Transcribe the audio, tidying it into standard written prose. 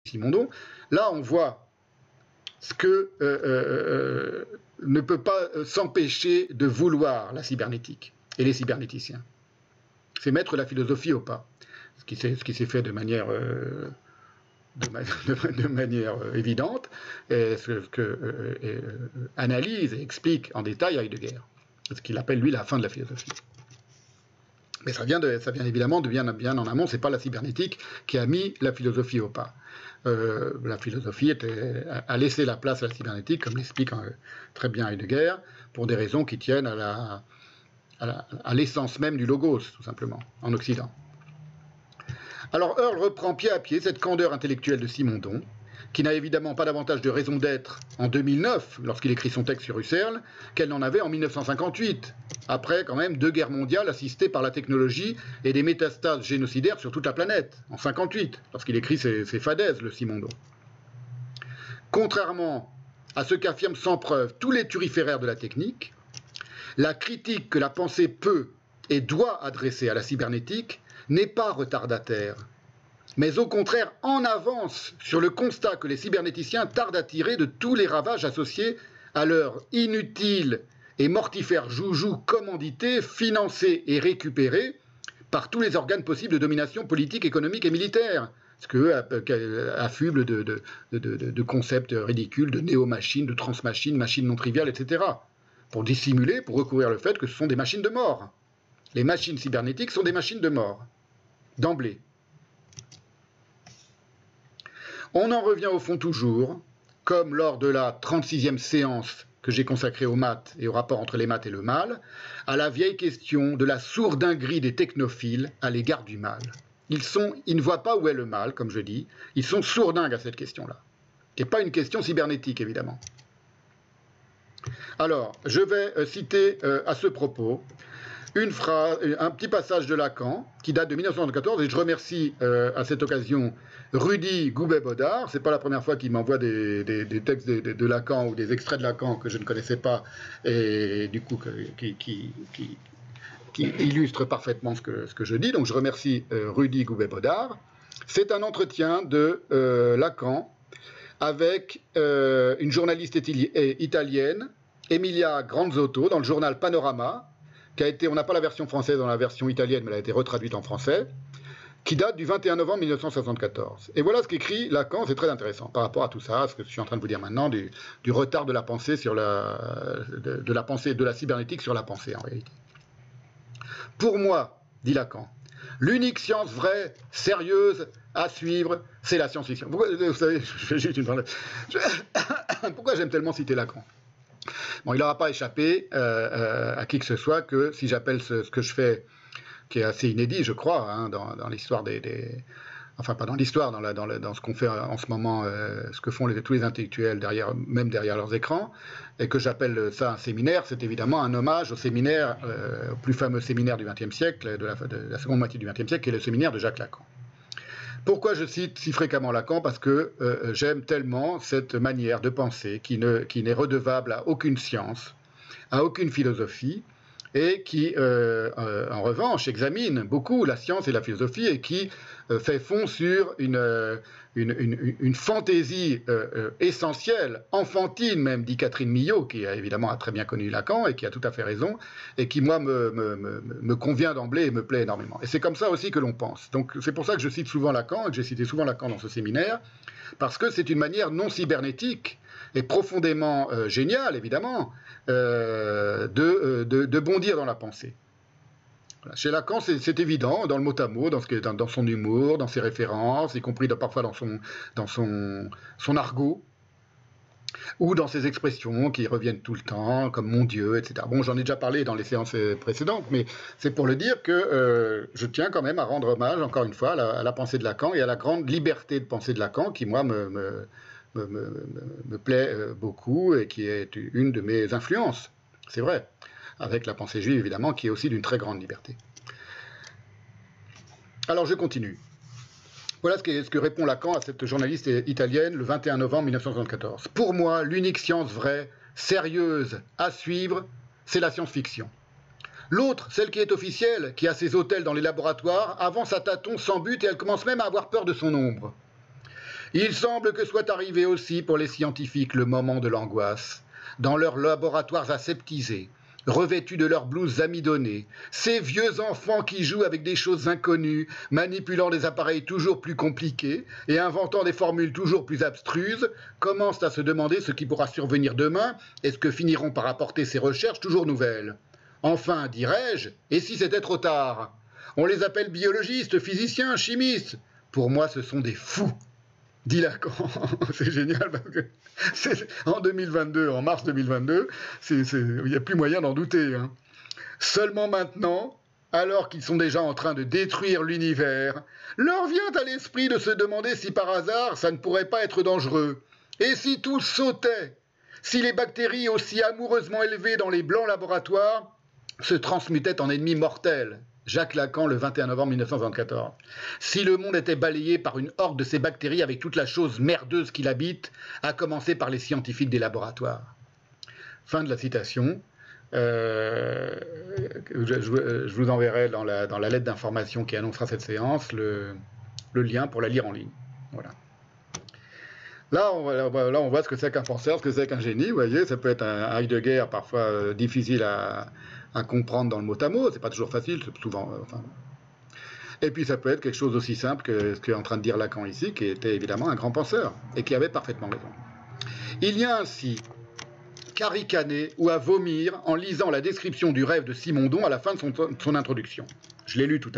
Simondon, là on voit ce que ne peut pas s'empêcher de vouloir la cybernétique et les cybernéticiens. C'est mettre la philosophie au pas, ce qui s'est fait de manière évidente, et ce que analyse et explique en détail Heidegger, ce qu'il appelle lui la fin de la philosophie. Mais ça vient évidemment de bien en amont, c'est pas la cybernétique qui a mis la philosophie au pas. La philosophie a laissé la place à la cybernétique, comme l'explique très bien Heidegger, pour des raisons qui tiennent à l'essence même du logos, tout simplement, en Occident. Alors Earle reprend pied à pied cette candeur intellectuelle de Simondon, qui n'a évidemment pas davantage de raison d'être en 2009, lorsqu'il écrit son texte sur Husserl, qu'elle n'en avait en 1958, après quand même 2 guerres mondiales assistées par la technologie et des métastases génocidaires sur toute la planète, en 1958, lorsqu'il écrit ses fadaises, le Simondon. Contrairement à ce qu'affirment sans preuve tous les turiféraires de la technique, la critique que la pensée peut et doit adresser à la cybernétique n'est pas retardataire, mais au contraire en avance sur le constat que les cybernéticiens tardent à tirer de tous les ravages associés à leur inutile et mortifère joujou commandité, financé et récupéré par tous les organes possibles de domination politique, économique et militaire, ce qu'eux affublent de concepts ridicules, de néo-machines, de transmachines, machines non triviales, etc., pour dissimuler, pour recouvrir le fait que ce sont des machines de mort. Les machines cybernétiques sont des machines de mort, d'emblée. On en revient au fond toujours, comme lors de la 36e séance que j'ai consacrée aux maths et au rapport entre les maths et le mal, à la vieille question de la sourdinguerie des technophiles à l'égard du mal. Ils ne voient pas où est le mal, comme je dis, ils sont sourdingues à cette question-là. Ce n'est pas une question cybernétique, évidemment. Alors, je vais citer à ce propos une phrase, un petit passage de Lacan qui date de 1974, et je remercie à cette occasion Rudy Goubet-Bodard. C'est pas la première fois qu'il m'envoie des textes de Lacan ou des extraits de Lacan que je ne connaissais pas et du coup qui illustrent parfaitement ce que je dis. Donc je remercie Rudy Goubet-Bodard. C'est un entretien de Lacan avec une journaliste italienne, Emilia Granzotto, dans le journal Panorama, qui a été, on n'a pas la version française dans la version italienne, mais elle a été retraduite en français, qui date du 21 novembre 1974. Et voilà ce qu'écrit Lacan, c'est très intéressant par rapport à tout ça, ce que je suis en train de vous dire maintenant, du retard de la pensée sur de la pensée de la cybernétique sur la pensée en réalité. Pour moi, dit Lacan, l'unique science vraie, sérieuse, à suivre, c'est la science-fiction. Pourquoi, vous savez, je fais juste pourquoi j'aime tellement citer Lacan? Bon, il n'aura pas échappé à qui que ce soit que si j'appelle ce que je fais, qui est assez inédit, je crois, hein, dans l'histoire enfin pas dans l'histoire, dans ce qu'on fait en ce moment, ce que font tous les intellectuels même derrière leurs écrans, et que j'appelle ça un séminaire, c'est évidemment un hommage au séminaire, au plus fameux séminaire du XXe siècle, de la seconde moitié du XXe siècle, qui est le séminaire de Jacques Lacan. Pourquoi je cite si fréquemment Lacan? Parce que j'aime tellement cette manière de penser qui n'est redevable à aucune science, à aucune philosophie, et qui, en revanche, examine beaucoup la science et la philosophie et qui fait fond sur une fantaisie essentielle, enfantine même, dit Catherine Millot, qui évidemment a très bien connu Lacan et qui a tout à fait raison, et qui, moi, me convient d'emblée et me plaît énormément. Et c'est comme ça aussi que l'on pense. Donc c'est pour ça que je cite souvent Lacan, et que j'ai cité souvent Lacan dans ce séminaire, parce que c'est une manière non cybernétique et profondément géniale, évidemment, de bondir dans la pensée. Voilà. Chez Lacan, c'est évident, dans le mot à mot, dans son humour, dans ses références, y compris parfois dans son argot, ou dans ses expressions qui reviennent tout le temps, comme mon Dieu, etc. Bon, j'en ai déjà parlé dans les séances précédentes, mais c'est pour le dire que je tiens quand même à rendre hommage, encore une fois, à la pensée de Lacan et à la grande liberté de pensée de Lacan, qui, moi, me plaît beaucoup et qui est une de mes influences, c'est vrai, avec la pensée juive évidemment, qui est aussi d'une très grande liberté. Alors je continue. Voilà ce que répond Lacan à cette journaliste italienne le 21 novembre 1974. Pour moi, l'unique science vraie, sérieuse, à suivre, c'est la science-fiction. L'autre, celle qui est officielle, qui a ses hôtels dans les laboratoires, avance à tâtons sans but et elle commence même à avoir peur de son ombre. Il semble que soit arrivé aussi pour les scientifiques le moment de l'angoisse. Dans leurs laboratoires aseptisés, revêtus de leurs blouses amidonnées, ces vieux enfants qui jouent avec des choses inconnues, manipulant des appareils toujours plus compliqués et inventant des formules toujours plus abstruses, commencent à se demander ce qui pourra survenir demain et ce que finiront par apporter ces recherches toujours nouvelles. Enfin, dirais-je, et si c'était trop tard? On les appelle biologistes, physiciens, chimistes. Pour moi, ce sont des fous, dit Lacan. C'est génial parce que en 2022, en mars 2022, il n'y a plus moyen d'en douter. Hein. Seulement maintenant, alors qu'ils sont déjà en train de détruire l'univers, leur vient à l'esprit de se demander si par hasard ça ne pourrait pas être dangereux. Et si tout sautait? Si les bactéries aussi amoureusement élevées dans les blancs laboratoires se transmutaient en ennemis mortels? Jacques Lacan, le 21 novembre 1974. Si le monde était balayé par une horde de ces bactéries avec toute la chose merdeuse qui l'habite, à commencer par les scientifiques des laboratoires. Fin de la citation. Je vous enverrai dans la lettre d'information qui annoncera cette séance le lien pour la lire en ligne. Voilà. Là, on voit ce que c'est qu'un penseur, ce que c'est qu'un génie. Vous voyez, ça peut être un Heidegger parfois difficile à comprendre dans le mot à mot. C'est pas toujours facile, souvent. Et puis ça peut être quelque chose d'aussi simple que ce qu'est en train de dire Lacan ici, qui était évidemment un grand penseur et qui avait parfaitement raison. Il y a ainsi qu'à ricaner ou à vomir en lisant la description du rêve de Simondon à la fin de son introduction. Je l'ai lu tout à l'heure.